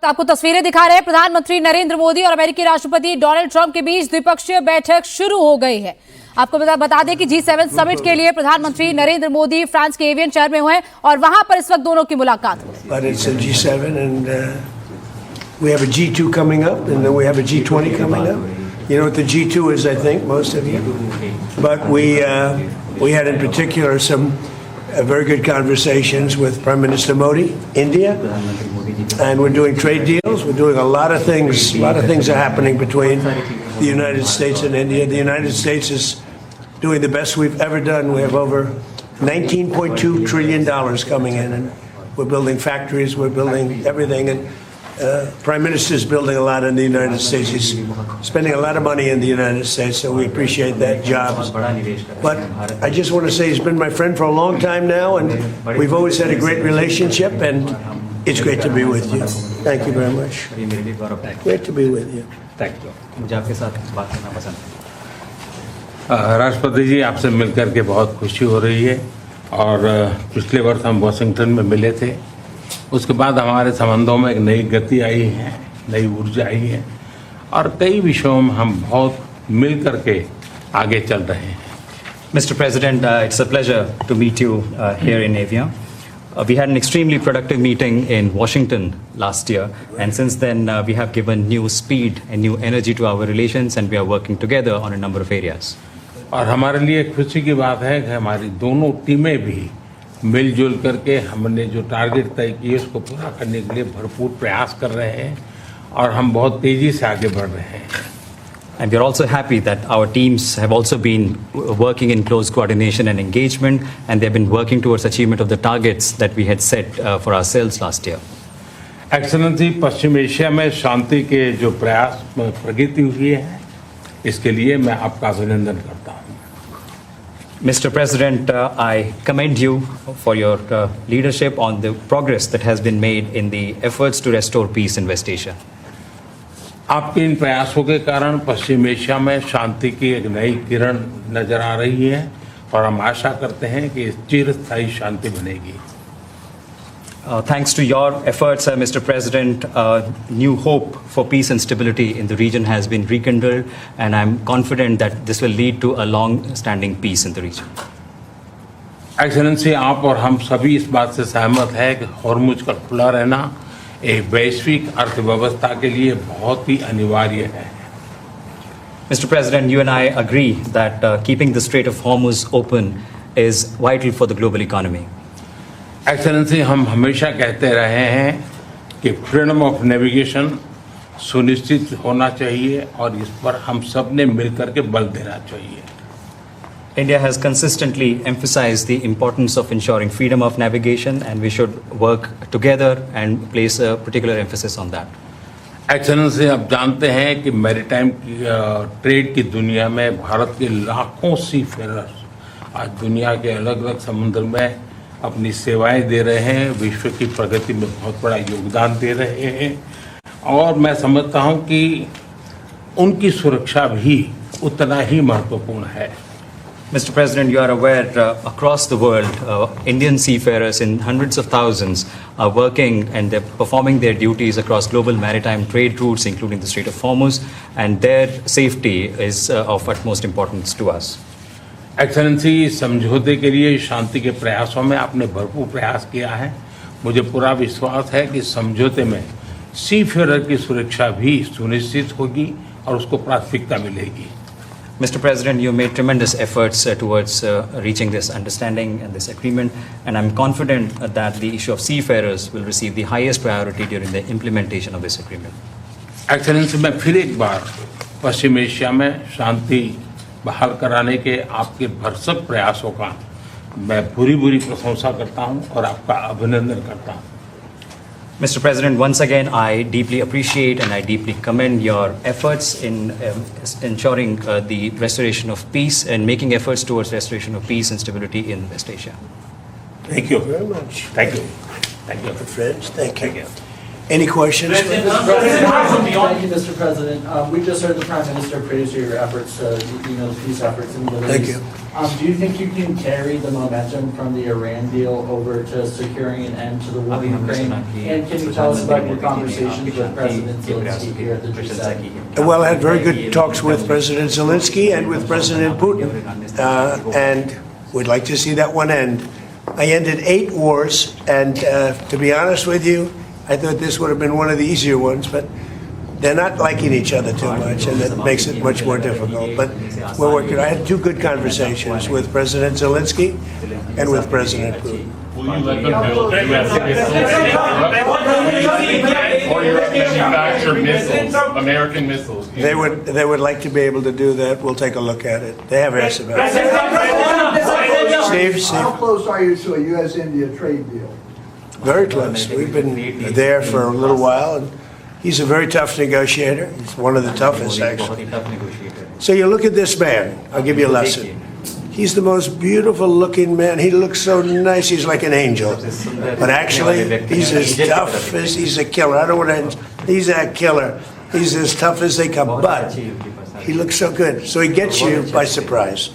आपको तस्वीरें दिखा रहे हैं। प्रधानमंत्री नरेंद्र मोदी और अमेरिकी राष्ट्रपति डोनाल्ड ट्रंप के बीच द्विपक्षीय बैठक शुरू हो गई है। आपको बता दें कि G7 समिट के लिए प्रधानमंत्री नरेंद्र मोदी फ्रांस के एवियन शहर में हुए हैं और वहां पर इस वक्त दोनों की मुलाकात हुई। But it's a G7 and we have a G2 coming up and then we have a G20 coming up. You know what the G2 is, I think, most of you. But we had in particular some very good conversations with Prime Minister Modi, India, and we're doing trade deals. We're doing a lot of things. A lot of things are happening between the United States and India. The United States is doing the best we've ever done. We have over $19.2 trillion coming in, and we're building factories. We're building everything, and Prime Minister is building a lot in the United States. He's spending a lot of money in the United States, so we appreciate that jobs. But I just want to say he's been my friend for a long time now, and we've always had a great relationship, and it's great to be with you. Thank you very much. Great to be with you. Thank you. मुझे आपके साथ बात करना पसंद है। राष्ट्रपति जी, आपसे मिलकर के बहुत खुशी हो रही है और पिछले वर्ष हम वाशिंगटन में मिले थे। उसके बाद हमारे संबंधों में एक नई गति आई है, नई ऊर्जा आई है और कई विषयों में हम बहुत मिल करके आगे चल रहे हैं। Mr. President, it's a pleasure to meet you here in Evian. We had an extremely productive meeting in Washington last year, and since then we have given new speed and new energy to our relations, and we are working together on a number of areas. और हमारे लिए खुशी की बात है कि हमारी दोनों टीमें भी मिलजुल करके हमने जो टारगेट तय किए उसको पूरा करने के लिए भरपूर प्रयास कर रहे हैं और हम बहुत तेजी से आगे बढ़ रहे हैं। And we are also happy that our teams have also been working in close coordination and engagement, and they have been working towards achievement of the targets that we had set for ourselves last year. Excellency, Paschim Asia में शांति के जो प्रयास प्रगति हुई है, इसके लिए मैं आपका अभिनंदन करता हूँ। Mr. President, I commend you for your leadership on the progress that has been made in the efforts to restore peace in West Asia. आपके इन प्रयासों के कारण पश्चिम एशिया में शांति की एक नई किरण नजर आ रही है और हम आशा करते हैं कि चिरस्थायी शांति बनेगी। Thanks to your efforts, Mr. President, new hope for peace and stability in the region has been rekindled, and I'm confident that this will lead to a long-standing peace in the region. Excellency, आप और हम सभी इस बात से सहमत हैं कि हॉर्मुज का खुला रहना एक वैश्विक अर्थव्यवस्था के लिए बहुत ही अनिवार्य है। Mr. President, you and I agree that keeping the Strait of Hormuz open is vital for the global economy. Excellency, हम हमेशा कहते रहे हैं कि फ्रीडम ऑफ नेविगेशन सुनिश्चित होना चाहिए और इस पर हम सब ने मिलकर के बल देना चाहिए। India has consistently emphasized the importance of ensuring freedom of navigation, and we should work together and place a particular emphasis on that. Excellency, आप जानते हैं कि मैरीटाइम ट्रेड की दुनिया में भारत के लाखों सी फेरर्स आज दुनिया के अलग अलग समुद्र में अपनी सेवाएं दे रहे हैं, विश्व की प्रगति में बहुत बड़ा योगदान दे रहे हैं और मैं समझता हूं कि उनकी सुरक्षा भी उतना ही महत्वपूर्ण है। Mr. President, you are aware across the world, Indian seafarers in hundreds of thousands are working and they're performing their duties across global maritime trade routes, including the Strait of Hormuz, and their safety is of utmost importance to us. Excellency, समझौते के लिए शांति के प्रयासों में आपने भरपूर प्रयास किया है। मुझे पूरा विश्वास है कि समझौते में सीफेरर की सुरक्षा भी सुनिश्चित होगी और उसको प्राथमिकता मिलेगी। Mr. President, you made tremendous efforts towards reaching this understanding and this agreement, and I'm confident that the issue of seafarers will receive the highest priority during the implementation of this agreement. Excellency, मैं फिर एक बार पश्चिम Asia में शांति बहाल कराने के आपके भरसक प्रयासों का मैं पूरी प्रशंसा करता हूं और आपका अभिनंदन करता हूं। Mr. President, once again, I deeply appreciate and I deeply commend your efforts in ensuring the restoration of peace and making efforts towards restoration of peace and stability in West Asia. Thank you very much. Thank you. Thank you. Friends, thank you. Any questions? Thank you, Mr. President. We just heard the Prime Minister praise your efforts, the peace efforts in the Middle Thank East. you. Do you think you can carry the momentum from the Iran deal over to securing an end to the war in Ukraine? And can you tell us about your conversations with President Zelensky here at the G7? Well, I had very good talks with President Zelensky and with President Putin, and we'd like to see that one end. I ended 8 wars, and to be honest with you, I thought this would have been one of the easier ones, but they're not liking each other too much, and that makes it much more difficult. But we're working. I had 2 good conversations with President Zelensky and with President Putin. Will you let them build U.S. missiles or Europe manufacture missiles, American missiles? They would like to be able to do that. We'll take a look at it. They have asked about it. Steve? How close are you to a U.S.-India trade deal? Very close. We've been there for a little while, and he's a very tough negotiator. He's one of the toughest, actually. So you look at this man. I'll give you a lesson. He's the most beautiful-looking man. He looks so nice. He's like an angel. But actually, he's as tough as he's a killer. I don't want to. He's a killer. He's as tough as they come. But he looks so good. So he gets you by surprise.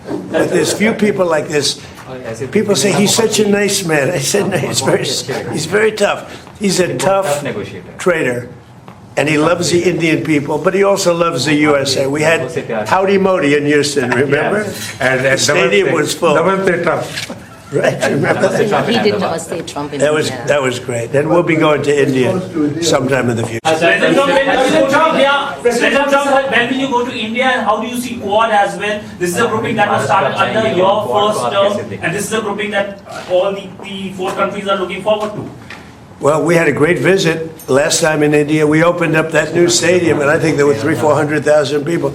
But there's few people like this. People say he's such a nice man. I said no, he's very tough. He's a tough trader, and he loves the Indian people, but he also loves the USA. We had Howdy Modi in Houston, remember? And the stadium was full. Right, remember? He did Namaste Trump in That was India. that was great. And we'll be going to India sometime in the future. President Trump, when will you go to India, and how do you see Quad as well? This is a grouping that was started under your first term, and this is a grouping that all the 4 countries are looking forward to. Well, we had a great visit last time in India. We opened up that new stadium, and I think there were 300,000-400,000 people.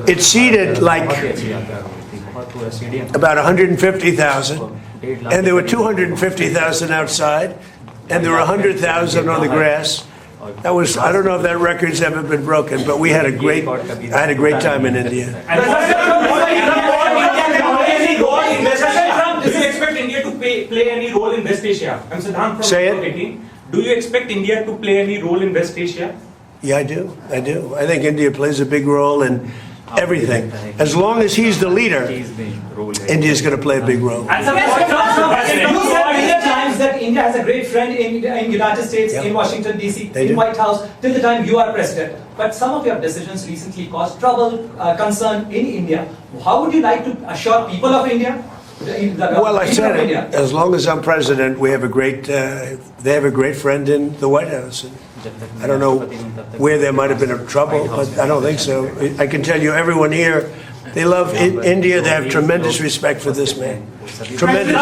It seated like about 150,000, and there were 250,000 outside, and there were 100,000 on the grass. That was, I don't know if that record's ever been broken, but I had a great time in India. Do you expect India to play any role in West Asia? I'm Siddhant from Say it. Do you expect India to play any role in West Asia? Yeah, I do. I think India plays a big role in everything. As long as he's the leader, India's going to play a big role. And some times that India has a great friend in United States, in Washington D.C., in White House, till the time you are president. But some of your decisions recently caused trouble, concern in India. How would you like to assure people of India? Well, I said it. As long as I'm president, we have a great. They have a great friend in the White House. And I don't know where there might have been a trouble, but I don't think so. I can tell you, everyone here, they love India. They have tremendous respect for this man. Tremendous. Go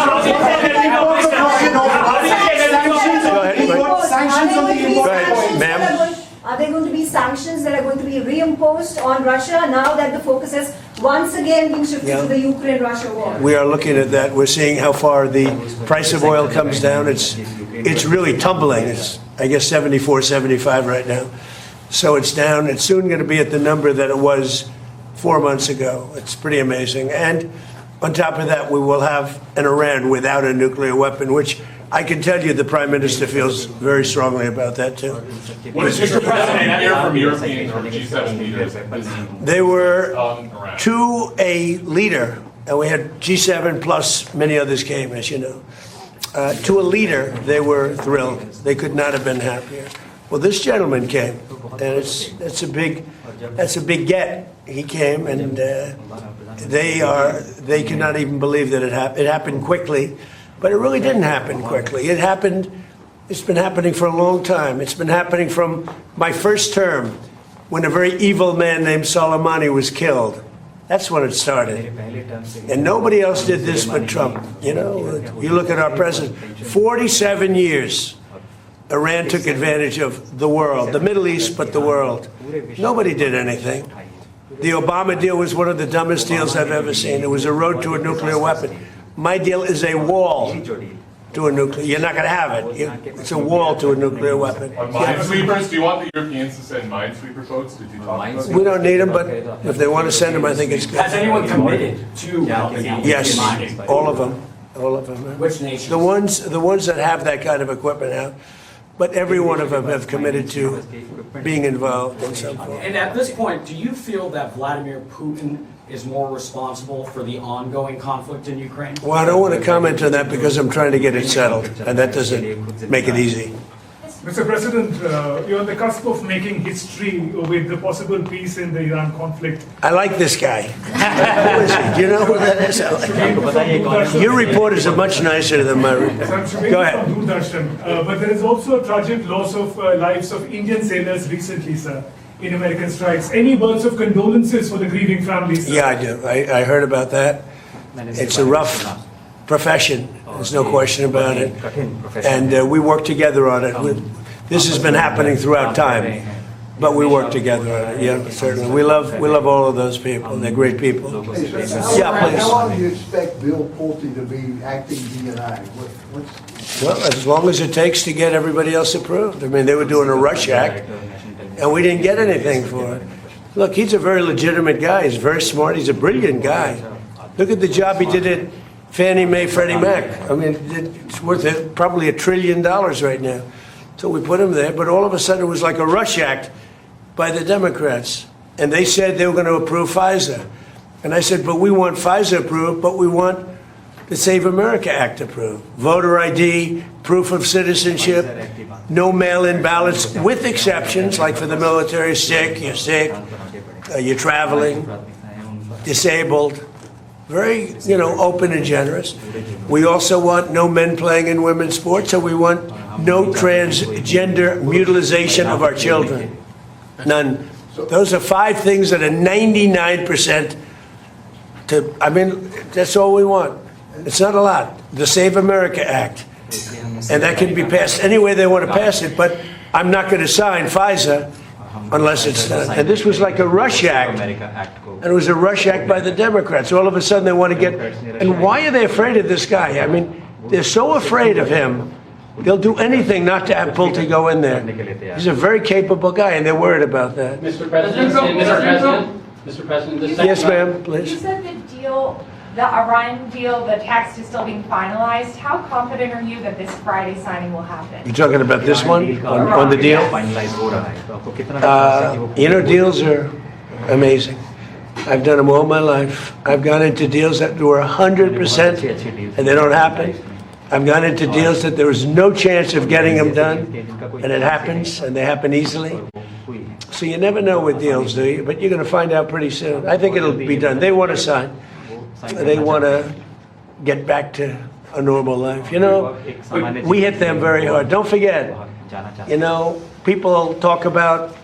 ahead, ma'am. Are there going to be sanctions that are going to be reimposed on Russia now that the focus has once again been shifted to the Ukraine-Russia war? We are looking at that. We're seeing how far the price of oil comes down. It's really tumbling. It's, I guess, 74, 75 right now. So it's down. It's soon going to be at the number that it was 4 months ago. It's pretty amazing. And on top of that, we will have an Iran without a nuclear weapon, which I can tell you the Prime Minister feels very strongly about that, too. Mr. President, hear from European or G7 leaders. They were to a leader, and we had G7 plus many others came, as you know. To a leader, they were thrilled. They could not have been happier. Well, this gentleman came, and that's a big get. He came, and they cannot even believe that it happened. It happened quickly. But it really didn't happen quickly. It's been happening for a long time. It's been happening from my first term, when a very evil man named Soleimani was killed. That's when it started. And nobody else did this but Trump. You know, you look at our president, 47 years, Iran took advantage of the world, the Middle East, but the world. Nobody did anything. The Obama deal was one of the dumbest deals I've ever seen. It was a road to a nuclear weapon. My deal is a wall to a nuclear. You're not going to have it. It's a wall to a nuclear weapon. Minesweepers, do you want the Europeans to send minesweeper boats? Did you talk about that? We don't need them, but if they want to send them, I think it's good. Has anyone committed to Yes, all of them. All of them. Which nation? The ones that have that kind of equipment have. but every one of them have committed to being involved in some form. And at this point, do you feel that Vladimir Putin is more responsible for the ongoing conflict in Ukraine? Well, I don't want to comment on that because I'm trying to get it settled, and that doesn't make it easy. Mr. President, you're on the cusp of making history with the possible peace in the Iran conflict. I like this guy. Who is he? Do you know who that is? Your reporters are much nicer than my reporters. Go ahead. But there is also a tragic loss of lives of Indian sailors recently, sir, in American strikes. Any words of condolences for the grieving families, sir? Yeah, I do. I heard about that. It's a rough profession. There's no question about it. And we work together on it. This has been happening throughout time, but we work together on it. Yeah, certainly. We love all of those people. They're great people. Yeah, please. How long do you expect Bill Pulte to be acting DNI? Well, as long as it takes to get everybody else approved. I mean, they were doing a rush act, and we didn't get anything for it. Look, he's a very legitimate guy. He's very smart. He's a brilliant guy. Look at the job he did at Fannie Mae, Freddie Mac. I mean, it's worth probably $1 trillion right now. So we put him there, but all of a sudden it was like a rush act by the Democrats. And they said they were going to approve FISA. And I said, but we want FISA approved, but we want the Save America Act approved. Voter ID, proof of citizenship, no mail-in ballots, with exceptions, like for the military, you're sick, you're traveling, disabled. Very, open and generous. We also want no men playing in women's sports, and we want no transgender mutilization of our children. None. Those are 5 things that are 99% that's all we want. It's not a lot. The Save America Act. And that can be passed any way they want to pass it, but I'm not going to sign FISA unless it's done. And this was like a rush act. And it was a rush act by the Democrats. All of a sudden they want to get... And why are they afraid of this guy? I mean, they're so afraid of him, they'll do anything not to have Pulte go in there. He's a very capable guy, and they're worried about that. Mr. President, Yes, ma'am, please. You said the Iran deal, the text is still being finalized. How confident are you that this Friday signing will happen? You're talking about this one, on the deal? Deals are amazing. I've done them all my life. I've gone into deals that were 100% and they don't happen. I've gone into deals that there was no chance of getting them done, and it happens, and they happen easily. So you never know with deals, do you? But you're going to find out pretty soon. I think it'll be done. They want to sign. They want to get back to a normal life. We hit them very hard. Don't forget, people talk about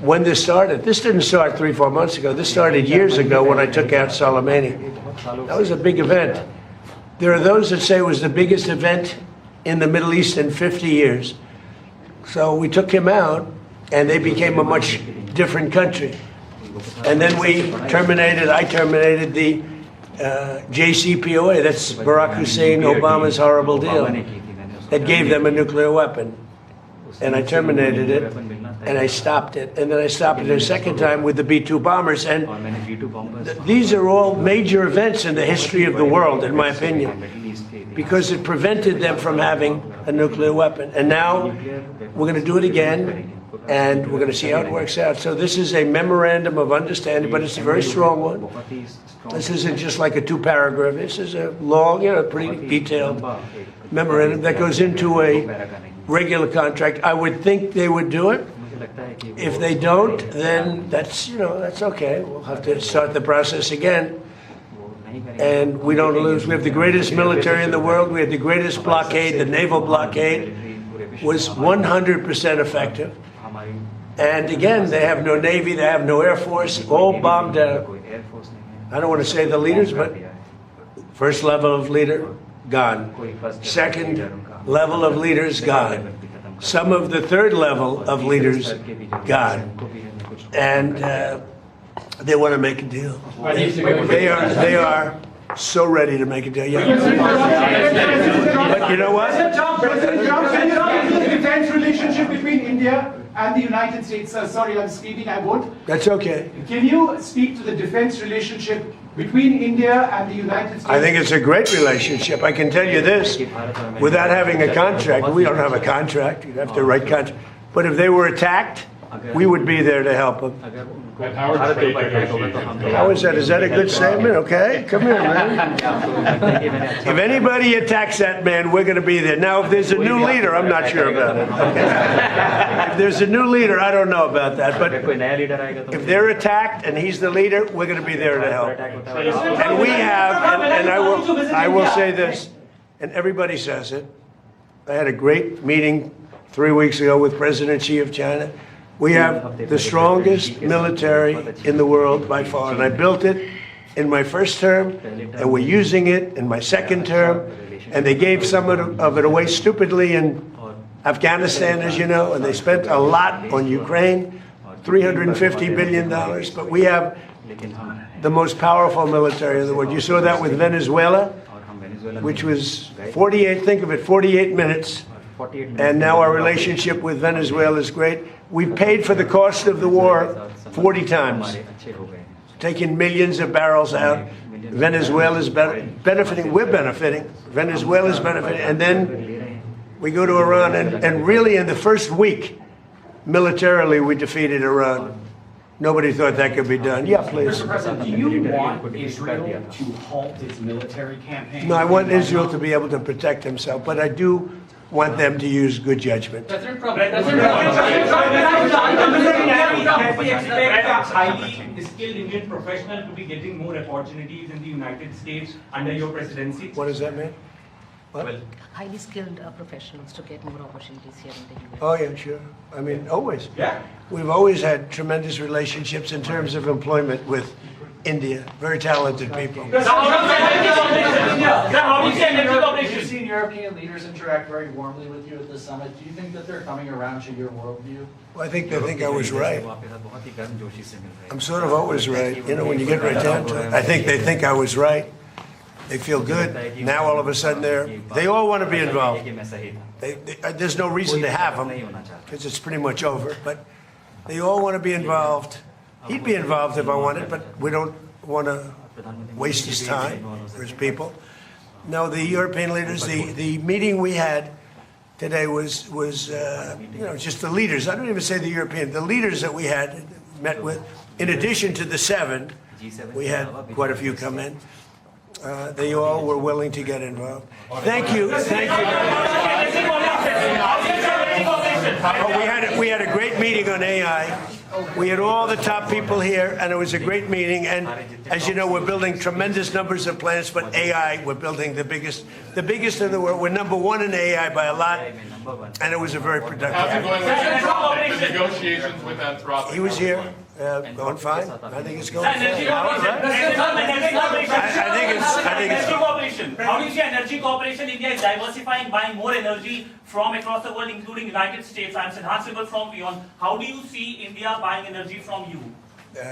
when this started. This didn't start 3-4 months ago. This started years ago when I took out Soleimani. That was a big event. There are those that say it was the biggest event in the Middle East in 50 years. So we took him out, and they became a much different country. And then I terminated the JCPOA, that's Barack Hussein Obama's horrible deal, that gave them a nuclear weapon. And I terminated it, and I stopped it. And then I stopped it a second time with the B-2 bombers. And these are all major events in the history of the world, in my opinion, because it prevented them from having a nuclear weapon. And now we're going to do it again, and we're going to see how it works out. So this is a memorandum of understanding, but it's a very strong one. This isn't just like a 2-paragraph. This is a long, pretty detailed memorandum that goes into a regular contract. I would think they would do it. If they don't, then that's okay. We'll have to start the process again. And we don't lose. We have the greatest military in the world. We have the greatest blockade. The naval blockade was 100% effective. And again, they have no Navy, they have no Air Force, all bombed out. I don't want to say the leaders, but first level of leader, gone. Second level of leaders, gone. Some of the third level of leaders, gone. And they want to make a deal. They are so ready to make a deal. Yeah. But you know what? President Trump, can you talk about the defense relationship between India and the United States? Sorry, I'm speaking, I won't. That's okay. Can you speak to the defense relationship between India and the United States? I think it's a great relationship. I can tell you this, without having a contract, we don't have a contract, you'd have to write contract. But if they were attacked, we would be there to help them. And how are trade negotiations? How is that? Is that a good statement? Okay, come here, man. If anybody attacks that man, we're going to be there. Now, if there's a new leader, I'm not sure about it. Okay? If there's a new leader, I don't know about that. But if they're attacked and he's the leader, we're going to be there to help. And we have, and I will say this, and everybody says it. I had a great meeting 3 weeks ago with President Xi of China. We have the strongest military in the world by far, and I built it in my first term, and we're using it in my second term, and they gave some of it away stupidly in Afghanistan, as you know, and they spent a lot on Ukraine, $350 billion, but we have the most powerful military in the world. You saw that with Venezuela, which was 48, think of it, 48 minutes, and now our relationship with Venezuela is great. We've paid for the cost of the war 40 times, taking millions of barrels out. Venezuela's benefiting, we're benefiting, Venezuela's benefiting, and then we go to Iran, and really in the first week, militarily, we defeated Iran. Nobody thought that could be done. Yeah, please. Mr. President, do you want Israel to halt its military campaign? No, I want Israel to be able to protect himself, but I do want them to use good judgment. Can we expect a highly skilled Indian professional to be getting more opportunities in the United States under your presidency? What does that mean? What? Highly skilled professionals to get more opportunities here in the US. Oh, yeah, sure. I mean, always. Yeah. We've always had tremendous relationships in terms of employment with India. Very talented people. You've seen European leaders interact very warmly with you at the summit. Do you think that they're coming around to your worldview? Well, I think they think I was right. I'm sort of always right. You know, when you get right down to it, I think they think I was right. They feel good. Now all of a sudden they all want to be involved. There's no reason to have them because it's pretty much over. But they all want to be involved. He'd be involved if I wanted, but we don't want to waste his time or his people. No, the European leaders, the meeting we had today was you know, just the leaders. I don't even say the European, the leaders that we had met with. In addition to the 7, we had quite a few come in. They all were willing to get involved. Thank you. Thank you. We had a great meeting on AI. We had all the top people here, and it was a great meeting. And as you know, we're building tremendous numbers of plants, but AI, we're building the biggest in the world. We're #1 in AI by a lot, and it was a very productive. How's it going with the negotiations with Anthropic? He was here. Going fine. I think it's going fine. Energy cooperation. How do you see energy cooperation? India is diversifying, buying more energy from across the world, including United States, and enhanceable from beyond. How do you see India buying energy from you?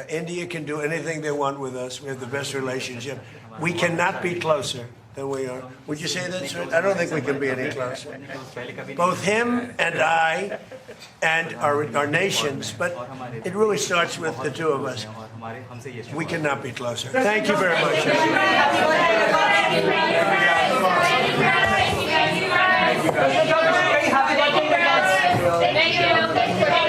India can do anything they want with us. We have the best relationship. We cannot be closer than we are. Would you say that, sir? I don't think we can be any closer. Both him and I and our nations, but it really starts with the two of us. We cannot be closer. Thank you very much. Thank you.